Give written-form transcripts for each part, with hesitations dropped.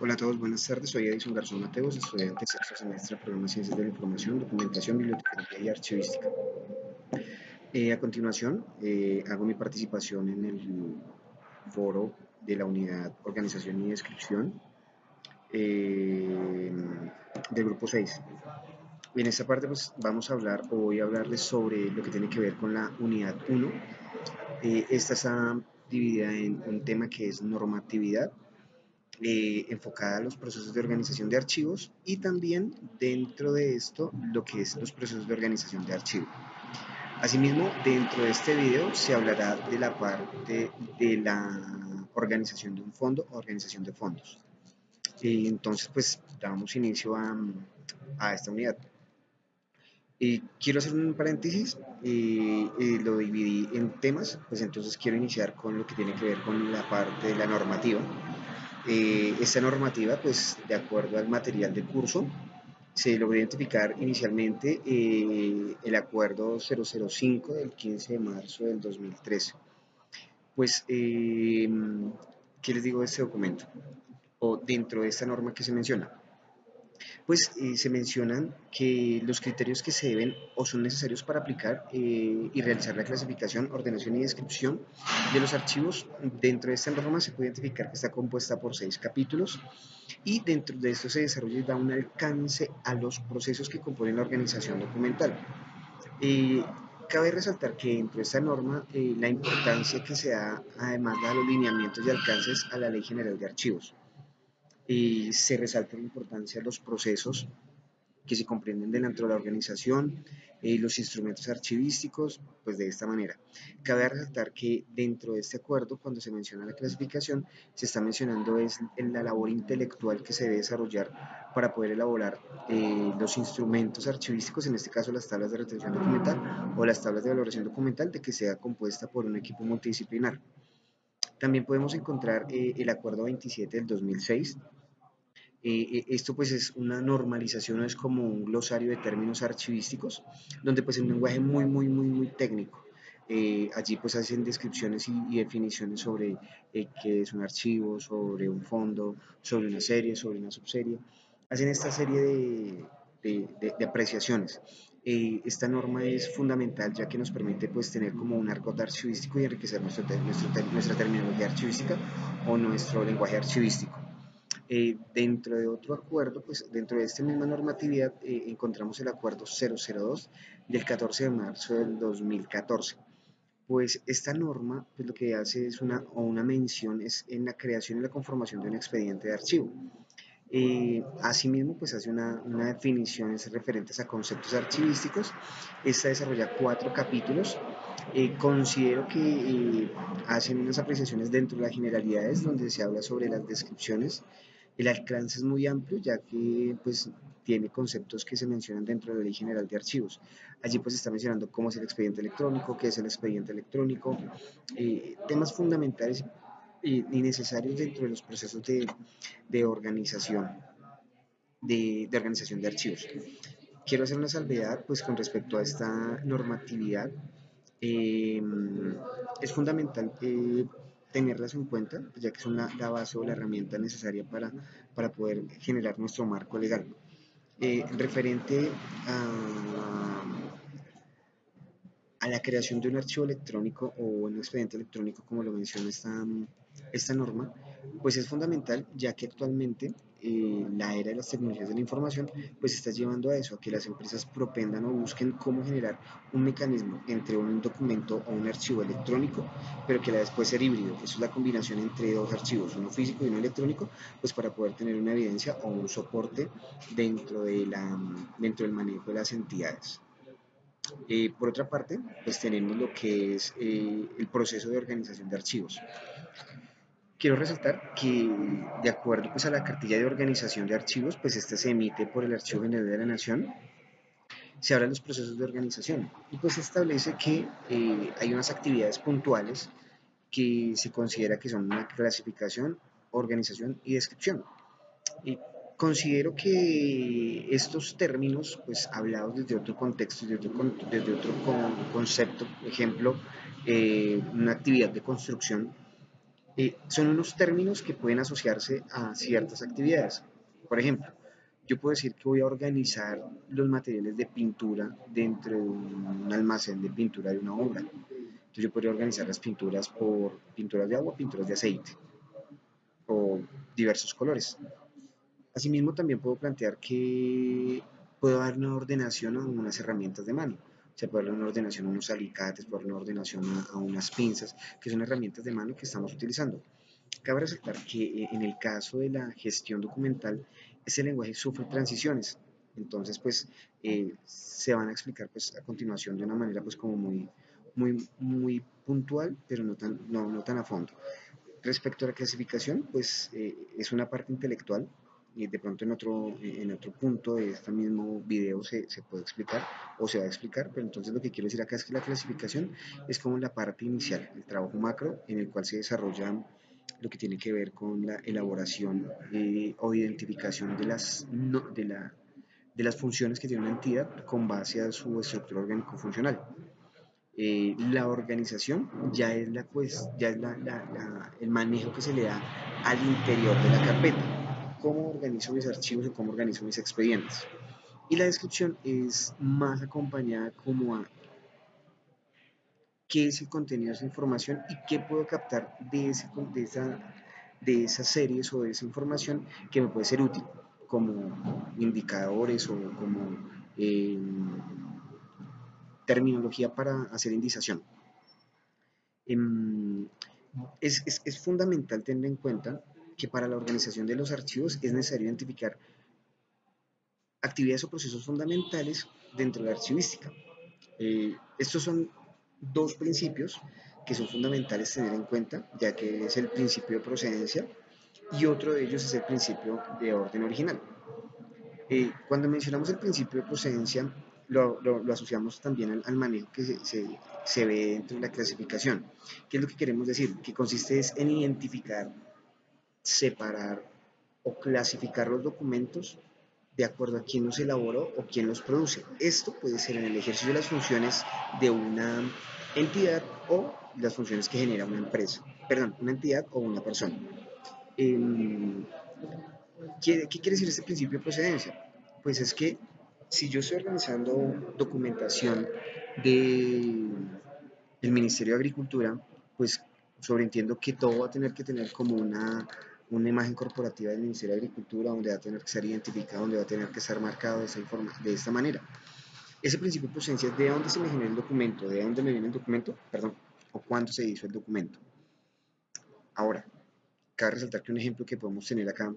Hola a todos, buenas tardes. Soy Edison Garzón Mateos, estudiante de sexto semestre del programa Ciencias de la Información, Documentación, Bibliotecología y Archivística. A continuación, hago mi participación en el foro de la unidad Organización y Descripción eh, del grupo 6. En esta parte pues, vamos a hablar o voy a hablarles sobre lo que tiene que ver con la unidad 1. Esta está dividida en un tema que es normatividad, enfocada a los procesos de organización de archivos y también dentro de esto lo que es los procesos de organización de archivos. Asimismo, dentro de este video se hablará de la parte de la organización de un fondo o organización de fondos. Entonces, pues damos inicio a esta unidad. Quiero hacer un paréntesis, lo dividí en temas, pues entonces quiero iniciar con lo que tiene que ver con la parte de la normativa. Esta normativa, pues de acuerdo al material de curso, se logró identificar inicialmente el acuerdo 005 del 15 de marzo del 2013. Pues, ¿qué les digo de este documento? O dentro de esta norma que se menciona. Pues se mencionan que los criterios que se deben o son necesarios para aplicar y realizar la clasificación, ordenación y descripción de los archivos. Dentro de esta norma se puede identificar que está compuesta por 6 capítulos y dentro de esto se desarrolla y da un alcance a los procesos que componen la organización documental. Eh, Cabe resaltar que dentro de esta norma la importancia que se da además a los lineamientos y alcances a la Ley General de Archivos. Se resalta la importancia de los procesos que se comprenden dentro de la organización, los instrumentos archivísticos, pues de esta manera. Cabe resaltar que dentro de este acuerdo, cuando se menciona la clasificación, se está mencionando es la labor intelectual que se debe desarrollar para poder elaborar los instrumentos archivísticos, en este caso las tablas de retención documental o las tablas de valoración documental, de que sea compuesta por un equipo multidisciplinar. También podemos encontrar el acuerdo 27 del 2006. Esto pues es una normalización, es como un glosario de términos archivísticos, donde pues en un lenguaje muy técnico. Allí pues hacen descripciones y definiciones sobre qué es un archivo, sobre un fondo, sobre una serie, sobre una subserie. Hacen esta serie de apreciaciones. Esta norma es fundamental ya que nos permite pues tener como un argot archivístico y enriquecer nuestra terminología archivística o nuestro lenguaje archivístico. Dentro de otro acuerdo, pues dentro de esta misma normatividad encontramos el acuerdo 002 del 14 de marzo del 2014. Pues esta norma pues, lo que hace es una mención es en la creación y la conformación de un expediente de archivo. Asimismo, pues hace una definición referentes a conceptos archivísticos. Esta desarrolla 4 capítulos. Considero que hacen unas apreciaciones dentro de las generalidades donde se habla sobre las descripciones. El alcance es muy amplio ya que pues tiene conceptos que se mencionan dentro de la Ley General de Archivos. Allí pues está mencionando cómo es el expediente electrónico, qué es el expediente electrónico, temas fundamentales y necesarios dentro de los procesos de organización, organización de archivos. Quiero hacer una salvedad pues con respecto a esta normatividad. Eh, es fundamental tenerlas en cuenta, ya que son la base o la herramienta necesaria para poder generar nuestro marco legal. Referente a la creación de un archivo electrónico o un expediente electrónico, como lo menciona esta norma, pues es fundamental, ya que actualmente la era de las tecnologías de la información pues está llevando a eso, a que las empresas propendan o busquen cómo generar un mecanismo entre un documento o un archivo electrónico, pero que a la vez puede ser híbrido. Eso es la combinación entre dos archivos, uno físico y uno electrónico, pues para poder tener una evidencia o un soporte dentro del manejo de las entidades. Por otra parte, pues tenemos lo que es el proceso de organización de archivos. Quiero resaltar que de acuerdo pues, a la cartilla de organización de archivos, pues esta se emite por el Archivo General de la Nación, se hablan los procesos de organización y pues se establece que hay unas actividades puntuales que se considera que son una clasificación, organización y descripción. Y considero que estos términos, pues hablados desde otro contexto, desde otro concepto, ejemplo, una actividad de construcción, Son unos términos que pueden asociarse a ciertas actividades. Por ejemplo, yo puedo decir que voy a organizar los materiales de pintura dentro de un almacén de pintura de una obra. Entonces yo podría organizar las pinturas por pinturas de agua, pinturas de aceite o diversos colores. Asimismo, también puedo plantear que puedo dar una ordenación a unas herramientas de mano. O sea, puedo dar una ordenación a unos alicates, puedo dar una ordenación a unas pinzas, que son herramientas de mano que estamos utilizando. Cabe resaltar que en el caso de la gestión documental, ese lenguaje sufre transiciones. Entonces, pues, se van a explicar pues, a continuación de una manera pues, como muy puntual, pero no tan a fondo. Respecto a la clasificación, pues es una parte intelectual y de pronto en otro punto de este mismo video se puede explicar o se va a explicar, pero entonces lo que quiero decir acá es que la clasificación es como la parte inicial, el trabajo macro en el cual se desarrolla lo que tiene que ver con la elaboración o identificación de de las funciones que tiene una entidad con base a su estructura orgánico-funcional. La organización ya es, ya es el manejo que se le da al interior de la carpeta, cómo organizo mis archivos y cómo organizo mis expedientes. Y la descripción es más acompañada como a qué es el contenido de esa información y qué puedo captar de esas series o de esa información que me puede ser útil, como indicadores o como eh, terminología para hacer indización. Em, es fundamental tener en cuenta que para la organización de los archivos es necesario identificar actividades o procesos fundamentales dentro de la archivística. Estos son dos principios que son fundamentales tener en cuenta, ya que es el principio de procedencia y otro de ellos es el principio de orden original. Cuando mencionamos el principio de procedencia, lo asociamos también al manejo que se ve dentro de la clasificación. ¿Qué es lo que queremos decir? Que consiste es en identificar, separar o clasificar los documentos de acuerdo a quién los elaboró o quién los produce. Esto puede ser en el ejercicio de las funciones de una entidad o las funciones que genera una empresa, perdón, una entidad o una persona. Eh, ¿Qué quiere decir este principio de procedencia? Pues es que si yo estoy organizando documentación de, del Ministerio de Agricultura, pues sobreentiendo que todo va a tener que tener como una imagen corporativa del Ministerio de Agricultura, donde va a tener que ser identificado, donde va a tener que estar marcado de esta manera. Ese principio de procedencia es de dónde se me genera el documento, de dónde me viene el documento, perdón, o cuándo se hizo el documento. Ahora, cabe resaltar que un ejemplo que podemos tener acá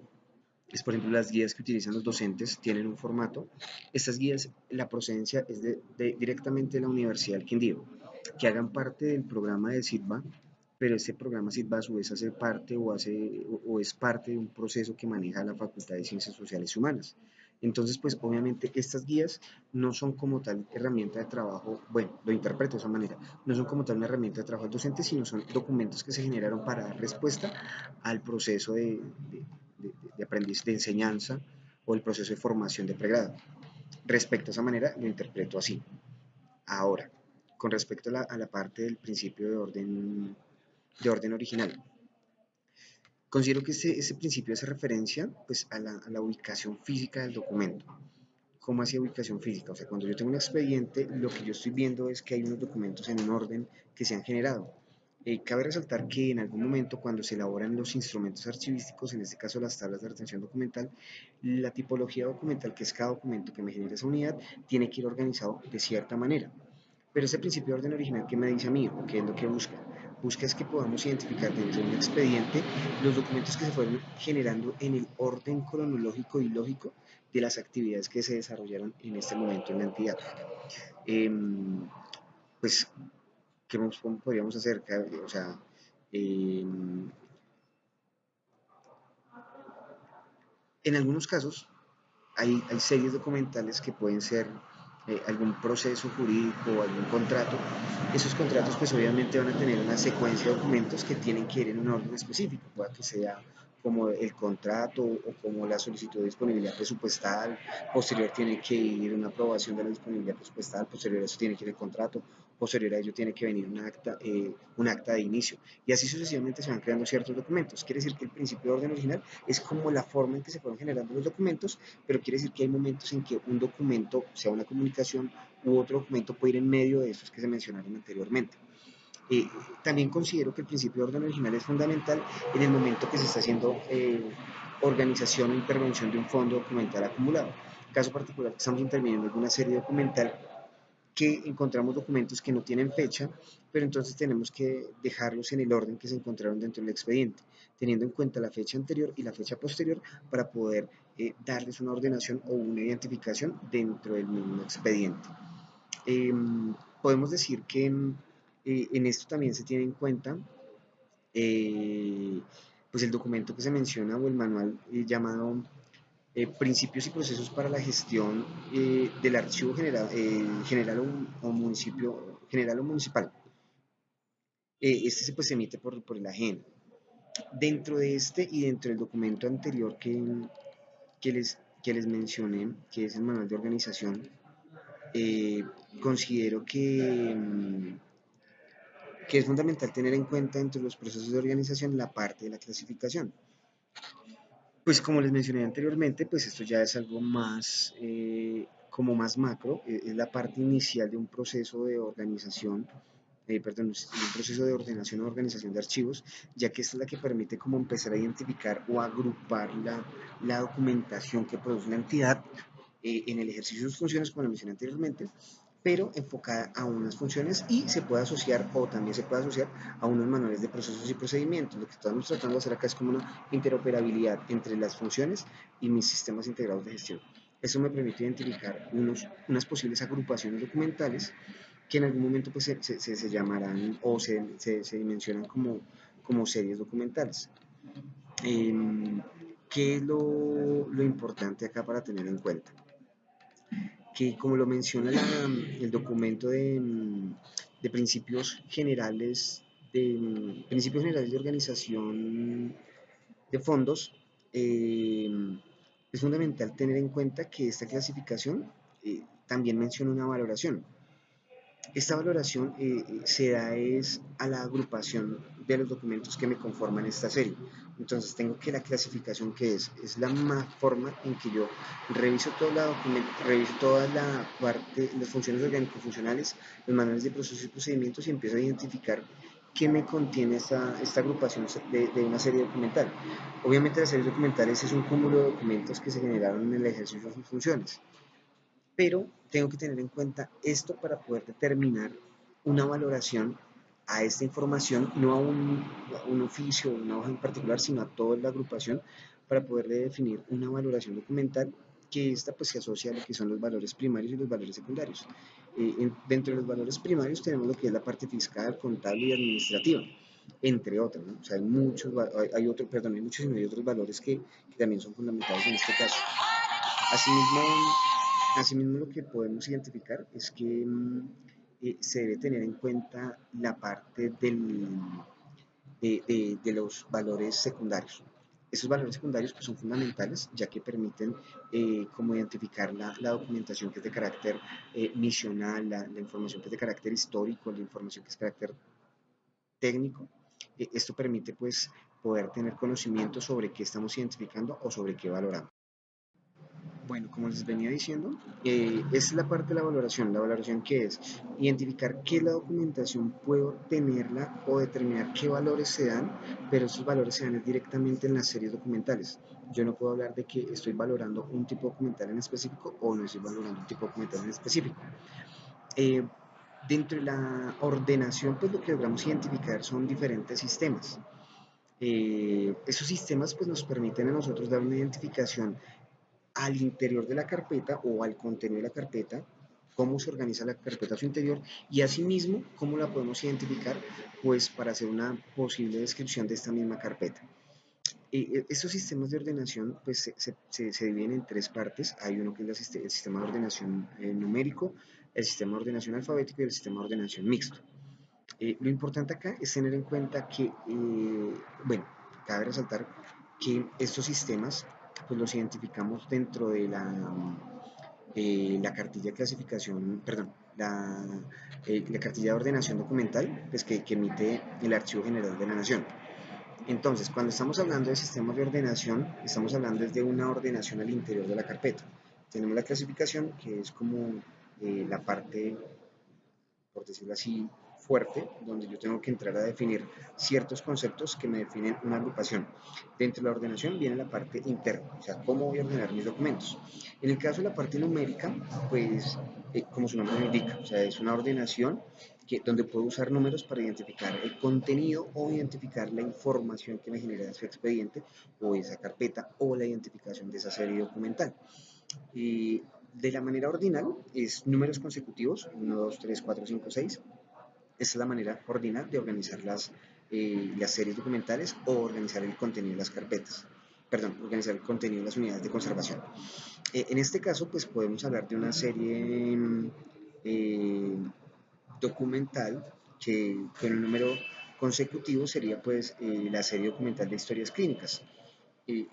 es, por ejemplo, las guías que utilizan los docentes tienen un formato. Estas guías, la procedencia es directamente de la Universidad del Quindío, que hagan parte del programa de SITBA, pero este programa SITBA a su vez hace parte o es parte de un proceso que maneja la Facultad de Ciencias Sociales y Humanas. Entonces, pues obviamente estas guías no son como tal herramienta de trabajo, bueno, lo interpreto de esa manera, no son como tal una herramienta de trabajo del docente, sino son documentos que se generaron para dar respuesta al proceso de aprendiz, de enseñanza o el proceso de formación de pregrado. Respecto a esa manera, lo interpreto así. Ahora, con respecto a la parte del principio de orden original, considero que ese principio hace referencia pues, a la ubicación física del documento. ¿Cómo hace ubicación física? O sea, cuando yo tengo un expediente, lo que yo estoy viendo es que hay unos documentos en un orden que se han generado. Cabe resaltar que en algún momento cuando se elaboran los instrumentos archivísticos, en este caso las tablas de retención documental, la tipología documental, que es cada documento que me genera esa unidad, tiene que ir organizado de cierta manera. Pero ese principio de orden original, ¿qué me dice a mí? ¿O qué es lo que busca? Busca es que podamos identificar dentro de un expediente los documentos que se fueron generando en el orden cronológico y lógico de las actividades que se desarrollaron en este momento en la entidad. Eh, pues, ¿cómo podríamos hacer? O sea, eh, en algunos casos hay series documentales que pueden ser algún proceso jurídico o algún contrato. Esos contratos pues obviamente van a tener una secuencia de documentos que tienen que ir en un orden específico, pueda que sea como el contrato o como la solicitud de disponibilidad presupuestal, posterior tiene que ir una aprobación de la disponibilidad presupuestal, posterior a eso tiene que ir el contrato posterior a ello tiene que venir un acta de inicio, y así sucesivamente se van creando ciertos documentos. Quiere decir que el principio de orden original es como la forma en que se fueron generando los documentos, pero quiere decir que hay momentos en que un documento, sea una comunicación u otro documento, puede ir en medio de estos que se mencionaron anteriormente. Eh, También considero que el principio de orden original es fundamental en el momento que se está haciendo organización o intervención de un fondo documental acumulado. Caso particular, estamos interviniendo en una serie documental que encontramos documentos que no tienen fecha, pero entonces tenemos que dejarlos en el orden que se encontraron dentro del expediente, teniendo en cuenta la fecha anterior y la fecha posterior para poder darles una ordenación o una identificación dentro del mismo expediente. Eh, Podemos decir que en esto también se tiene en cuenta eh, pues el documento que se menciona o el manual llamado Principios y procesos para la gestión del archivo general o municipio, general o municipal. Este pues, se emite por la AGEN. Dentro de este y dentro del documento anterior que, les, que les mencioné, que es el manual de organización, eh, considero que es fundamental tener en cuenta entre los procesos de organización la parte de la clasificación. Pues como les mencioné anteriormente, pues esto ya es algo más, como más macro, es la parte inicial de un proceso de organización, perdón, un proceso de ordenación o organización de archivos, ya que esta es la que permite como empezar a identificar o agrupar la documentación que produce una entidad en el ejercicio de sus funciones, como lo mencioné anteriormente, pero enfocada a unas funciones y se puede asociar o también se puede asociar a unos manuales de procesos y procedimientos. Lo que estamos tratando de hacer acá es como una interoperabilidad entre las funciones y mis sistemas integrados de gestión. Eso me permite identificar unas posibles agrupaciones documentales que en algún momento pues, se llamarán o se mencionan como series documentales. Eh, ¿Qué es lo importante acá para tener en cuenta? Que como lo menciona el documento de principios generales de organización de fondos, eh, es fundamental tener en cuenta que esta clasificación también menciona una valoración. Esta valoración se da es a la agrupación de los documentos que me conforman esta serie. Entonces tengo que la clasificación que es la forma en que yo reviso toda la parte, las funciones orgánico-funcionales, los manuales de procesos y procedimientos y empiezo a identificar qué me contiene esta agrupación de una serie documental. Obviamente las series documentales es un cúmulo de documentos que se generaron en el ejercicio de sus funciones, pero tengo que tener en cuenta esto para poder determinar una valoración a esta información, no a un oficio o una hoja en particular, sino a toda la agrupación para poder definir una valoración documental que esta pues se asocia a lo que son los valores primarios y los valores secundarios. Dentro de los valores primarios tenemos lo que es la parte fiscal, contable y administrativa, entre otros, ¿no? O sea, hay muchos y no hay otros valores que también son fundamentales en este caso. Asimismo, Asimismo, lo que podemos identificar es que se debe tener en cuenta la parte de los valores secundarios. Esos valores secundarios pues, son fundamentales ya que permiten como identificar la documentación que es de carácter misional, la información que es de carácter histórico, la información que es de carácter técnico. Esto permite pues poder tener conocimiento sobre qué estamos identificando o sobre qué valoramos. Bueno, como les venía diciendo, esta es la parte de la valoración que es identificar qué es la documentación, puedo tenerla o determinar qué valores se dan, pero esos valores se dan directamente en las series documentales. Yo no puedo hablar de que estoy valorando un tipo documental en específico o no estoy valorando un tipo documental en específico. Eh, Dentro de la ordenación, pues lo que logramos identificar son diferentes sistemas. Esos sistemas pues nos permiten a nosotros dar una identificación al interior de la carpeta o al contenido de la carpeta, cómo se organiza la carpeta a su interior y asimismo cómo la podemos identificar pues para hacer una posible descripción de esta misma carpeta. Estos sistemas de ordenación pues se dividen en tres partes. Hay uno que es el sistema de ordenación numérico, el sistema de ordenación alfabético y el sistema de ordenación mixto. Lo importante acá es tener en cuenta que, bueno, cabe resaltar que estos sistemas pues los identificamos dentro de la cartilla de clasificación, perdón, la cartilla de ordenación documental pues, que emite el Archivo General de la Nación. Entonces, cuando estamos hablando de sistemas de ordenación, estamos hablando desde una ordenación al interior de la carpeta. Tenemos la clasificación, que es como la parte, por decirlo así, fuerte, donde yo tengo que entrar a definir ciertos conceptos que me definen una agrupación. Dentro de la ordenación viene la parte interna, o sea, cómo voy a ordenar mis documentos. En el caso de la parte numérica, pues, como su nombre lo indica, o sea, es una ordenación donde puedo usar números para identificar el contenido o identificar la información que me genera ese expediente o esa carpeta o la identificación de esa serie documental. De la manera ordinal es números consecutivos, 1, 2, 3, 4, 5, 6. Esta es la manera ordinal de organizar las series documentales o organizar el contenido de las carpetas. Perdón, organizar el contenido de las unidades de conservación. En este caso, pues podemos hablar de una serie eh, documental que con el número consecutivo sería pues la serie documental de historias clínicas.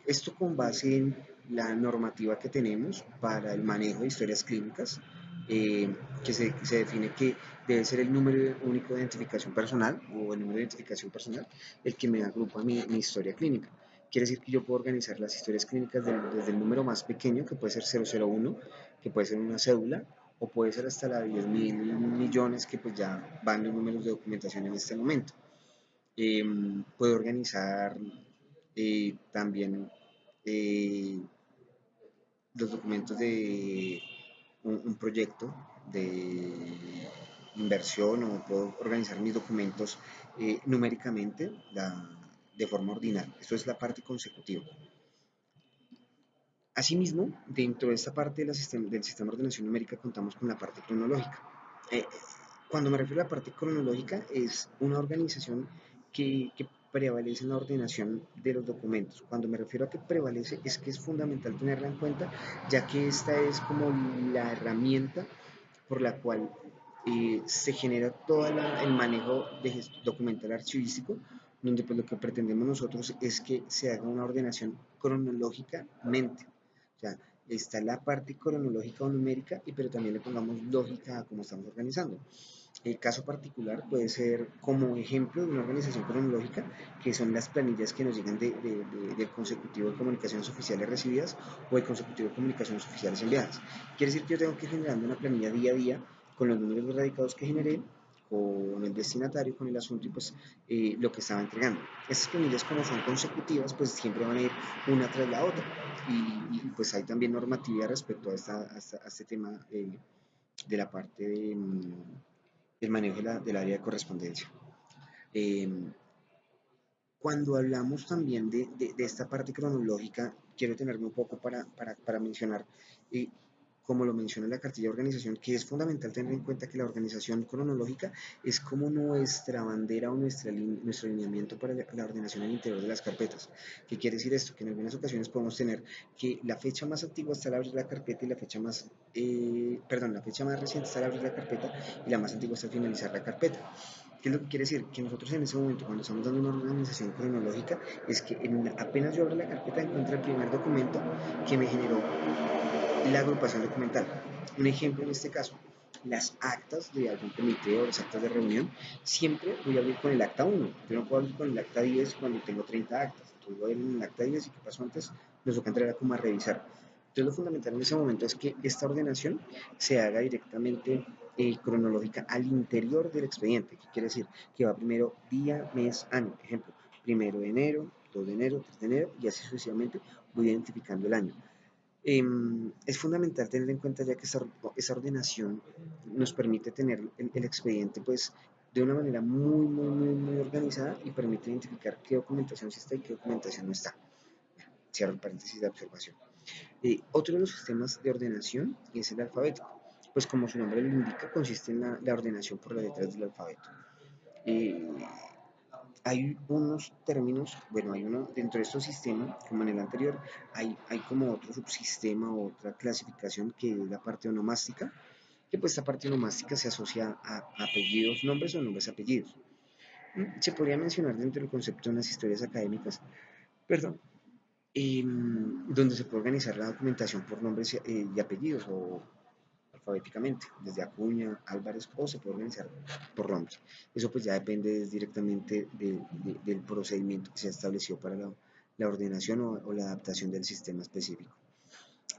Esto con base en la normativa que tenemos para el manejo de historias clínicas, que se define que debe ser el número único de identificación personal o el número de identificación personal el que me agrupa mi historia clínica. Quiere decir que yo puedo organizar las historias clínicas desde el número más pequeño, que puede ser 001, que puede ser una cédula, o puede ser hasta la 10.000 millones, que pues ya van los números de documentación en este momento. Puedo organizar también eh, los documentos de un proyecto de inversión o puedo organizar mis documentos numéricamente de forma ordinal. Esto es la parte consecutiva. Asimismo, dentro de esta parte del sistema de ordenación numérica contamos con la parte cronológica. Eh, Cuando me refiero a la parte cronológica, es una organización que prevalece en la ordenación de los documentos. Cuando me refiero a que prevalece, es que es fundamental tenerla en cuenta, ya que esta es como la herramienta por la cual se genera todo el manejo documental archivístico, donde pues lo que pretendemos nosotros es que se haga una ordenación cronológicamente. O sea, está la parte cronológica o numérica, pero también le pongamos lógica a cómo estamos organizando. El caso particular puede ser como ejemplo de una organización cronológica, que son las planillas que nos llegan del consecutivo de comunicaciones oficiales recibidas o del consecutivo de comunicaciones oficiales enviadas. Quiere decir que yo tengo que ir generando una planilla día a día con los números radicados que generé, con el destinatario, con el asunto y pues lo que estaba entregando. Estas planillas como son consecutivas pues siempre van a ir una tras la otra pues hay también normatividad respecto a este tema de la parte del manejo del área de correspondencia. Eh, Cuando hablamos también de esta parte cronológica, quiero tenerme un poco para mencionar, como lo menciona la cartilla de organización, que es fundamental tener en cuenta que la organización cronológica es como nuestra bandera o nuestro lineamiento para la ordenación al interior de las carpetas. ¿Qué quiere decir esto? Que en algunas ocasiones podemos tener que la fecha más antigua está al abrir la carpeta y la fecha más reciente está al abrir la carpeta y la más antigua está al finalizar la carpeta. ¿Qué es lo que quiere decir? Que nosotros en ese momento, cuando estamos dando una organización cronológica, es que apenas yo abro la carpeta encuentro el primer documento que me generó la agrupación documental. Un ejemplo en este caso, las actas de algún comité o las actas de reunión, siempre voy a abrir con el acta 1. Yo no puedo abrir con el acta 10 cuando tengo 30 actas. Entonces voy a abrir en el acta 10 y qué pasó antes, nos toca entrar a como a revisar. Entonces lo fundamental en ese momento es que esta ordenación se haga directamente cronológica al interior del expediente. ¿Qué quiere decir? Que va primero día, mes, año. Ejemplo, 1 de enero, 2 de enero, 3 de enero y así sucesivamente voy identificando el año. Es fundamental tener en cuenta ya que esa ordenación nos permite tener el expediente pues de una manera muy organizada y permite identificar qué documentación sí está y qué documentación no está. Cierro el paréntesis de observación. Otro de los sistemas de ordenación es el alfabético, pues como su nombre lo indica, consiste en la ordenación por las letras del alfabeto. Eh, Hay unos términos, bueno, hay uno dentro de estos sistemas, como en el anterior, hay como otro subsistema o otra clasificación que es la parte onomástica, que pues esta parte onomástica se asocia a apellidos, nombres o nombres apellidos. Se podría mencionar dentro del concepto de unas historias académicas, perdón, donde se puede organizar la documentación por nombres y apellidos o alfabéticamente, desde Acuña, Álvarez, o se puede organizar por nombre. Eso pues ya depende directamente del procedimiento que se ha establecido para la ordenación o la adaptación del sistema específico.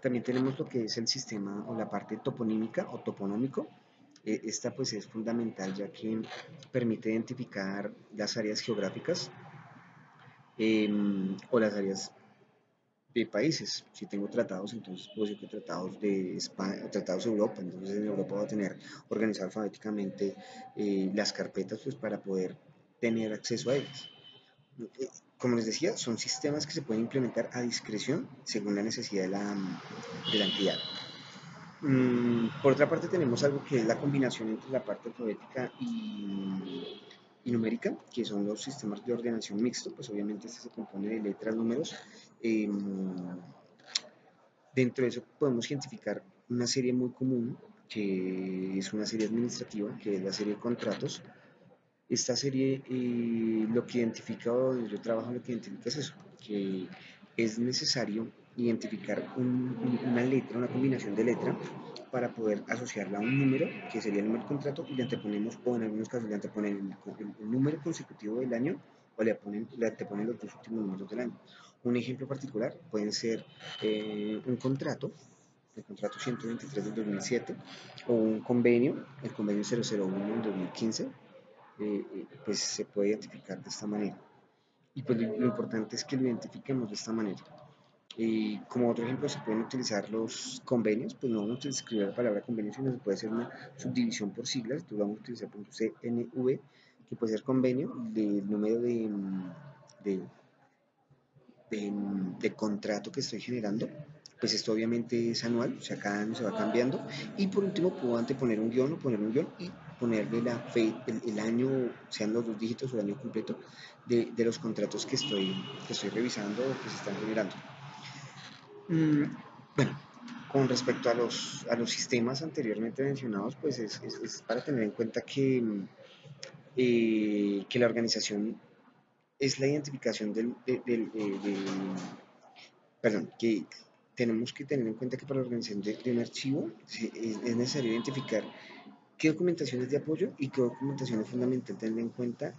También tenemos lo que es el sistema o la parte toponímica o toponómico. Esta pues es fundamental ya que permite identificar las áreas geográficas o las áreas de países. Si tengo tratados, entonces puedo decir que tratados de España, tratados de Europa, entonces en Europa voy a tener organizado alfabéticamente las carpetas pues para poder tener acceso a ellas. Como les decía, son sistemas que se pueden implementar a discreción según la necesidad de la entidad. Por otra parte tenemos algo que es la combinación entre la parte alfabética y numérica, que son los sistemas de ordenación mixto, pues obviamente este se compone de letras, números. Eh, Dentro de eso podemos identificar una serie muy común, que es una serie administrativa, que es la serie de contratos. Esta serie lo que identifica, o donde yo trabajo, lo que identifica es eso, que es necesario identificar una letra, una combinación de letra, para poder asociarla a un número, que sería el número de contrato, y le anteponemos, o en algunos casos le anteponen el número consecutivo del año, o le anteponen los dos últimos números del año. Un ejemplo particular pueden ser un contrato, el contrato 123 del 2007, o un convenio, el convenio 001 del 2015, pues se puede identificar de esta manera. Y pues lo importante es que lo identifiquemos de esta manera. Como otro ejemplo, se pueden utilizar los convenios, pues no vamos a escribir la palabra convenio, sino se puede hacer una subdivisión por siglas, entonces vamos a utilizar CNV, que puede ser convenio del número de, de contrato que estoy generando, pues esto obviamente es anual, o sea, cada año se va cambiando. Y por último, puedo anteponer un guión o poner un guión y ponerle la fe, el año, sean los dos dígitos o el año completo de los contratos que estoy revisando o que se están generando. Bueno, con respecto a los sistemas anteriormente mencionados, pues es para tener en cuenta que la organización es la identificación perdón, que tenemos que tener en cuenta que para la organización de un archivo es necesario identificar qué documentación es de apoyo y qué documentación es fundamental tener en cuenta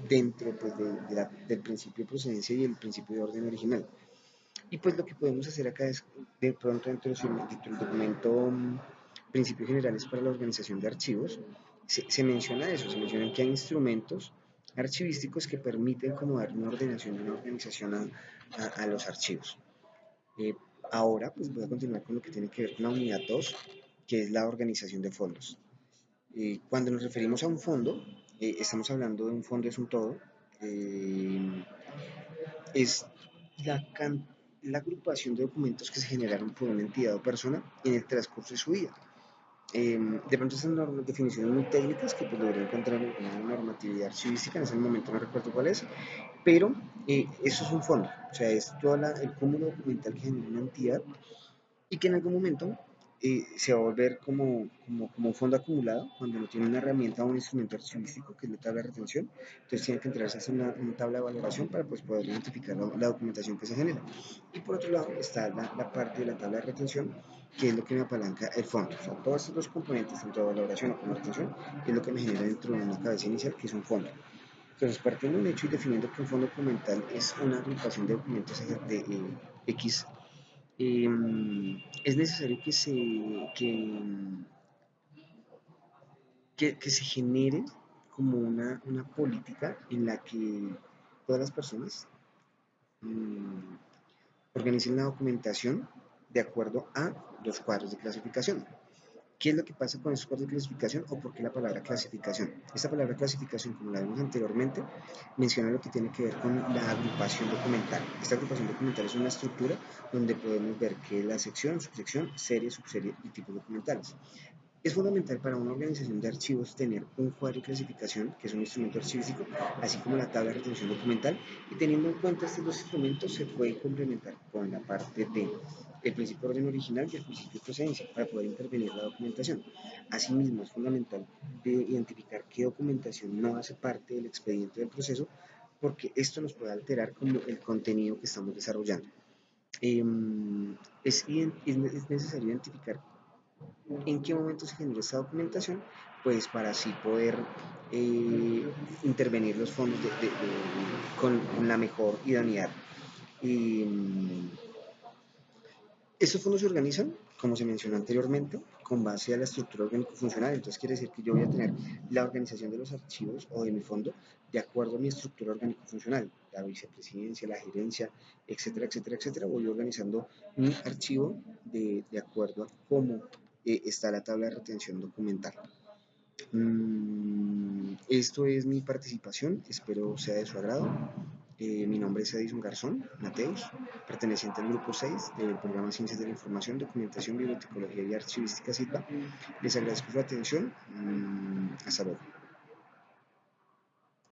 dentro pues, del principio de procedencia y el principio de orden original. Y pues lo que podemos hacer acá es, de pronto dentro del documento Principios Generales para la Organización de Archivos, se menciona eso, se menciona que hay instrumentos archivísticos que permiten como dar una ordenación y una organización a los archivos. Eh, Ahora pues voy a continuar con lo que tiene que ver con la unidad 2, que es la organización de fondos. Cuando nos referimos a un fondo, estamos hablando de un fondo es un todo, eh, es la, la agrupación de documentos que se generaron por una entidad o persona en el transcurso de su vida. De pronto son definiciones muy técnicas que pues debería encontrar en una normatividad archivística, en ese momento no recuerdo cuál es, pero eso es un fondo, o sea, es todo el cúmulo documental que genera una entidad y que en algún momento se va a volver como un fondo acumulado cuando no tiene una herramienta o un instrumento archivístico que es la tabla de retención. Entonces tiene que entrarse a hacer una tabla de valoración para pues, poder identificar la documentación que se genera. Y por otro lado está la parte de la tabla de retención, que es lo que me apalanca el fondo. O sea, todos estos dos componentes, tanto de valoración como retención, es lo que me genera dentro de una cabeza inicial, que es un fondo. Entonces, partiendo de un hecho y definiendo que un fondo documental es una agrupación de documentos de X, es necesario que se genere como una política en la que todas las personas mmm, organicen la documentación de acuerdo a los cuadros de clasificación. ¿Qué es lo que pasa con esos cuadros de clasificación o por qué la palabra clasificación? Esta palabra clasificación, como la vimos anteriormente, menciona lo que tiene que ver con la agrupación documental. Esta agrupación documental es una estructura donde podemos ver que la sección, subsección, serie, subserie y tipos documentales. Es fundamental para una organización de archivos tener un cuadro de clasificación, que es un instrumento archivístico, así como la tabla de retención documental, y teniendo en cuenta estos dos instrumentos se puede complementar con la parte del principio de orden original y el principio de procedencia para poder intervenir la documentación. Asimismo, es fundamental de identificar qué documentación no hace parte del expediente del proceso, porque esto nos puede alterar como el contenido que estamos desarrollando. Es necesario identificar ¿En qué momento se genera esta documentación? Pues para así poder eh, intervenir los fondos con la mejor idoneidad. Y, estos fondos se organizan, como se mencionó anteriormente, con base a la estructura orgánico-funcional. Entonces quiere decir que yo voy a tener la organización de los archivos o de mi fondo de acuerdo a mi estructura orgánico-funcional, la vicepresidencia, la gerencia, etcétera, etcétera, etcétera. Voy organizando mi archivo de acuerdo a cómo está la tabla de retención documental. Esto es mi participación, espero sea de su agrado. Mi nombre es Edison Garzón Mateus, perteneciente al grupo 6 del programa Ciencias de la Información, Documentación, Bibliotecología y Archivística SITBA. Les agradezco su atención. Hasta luego.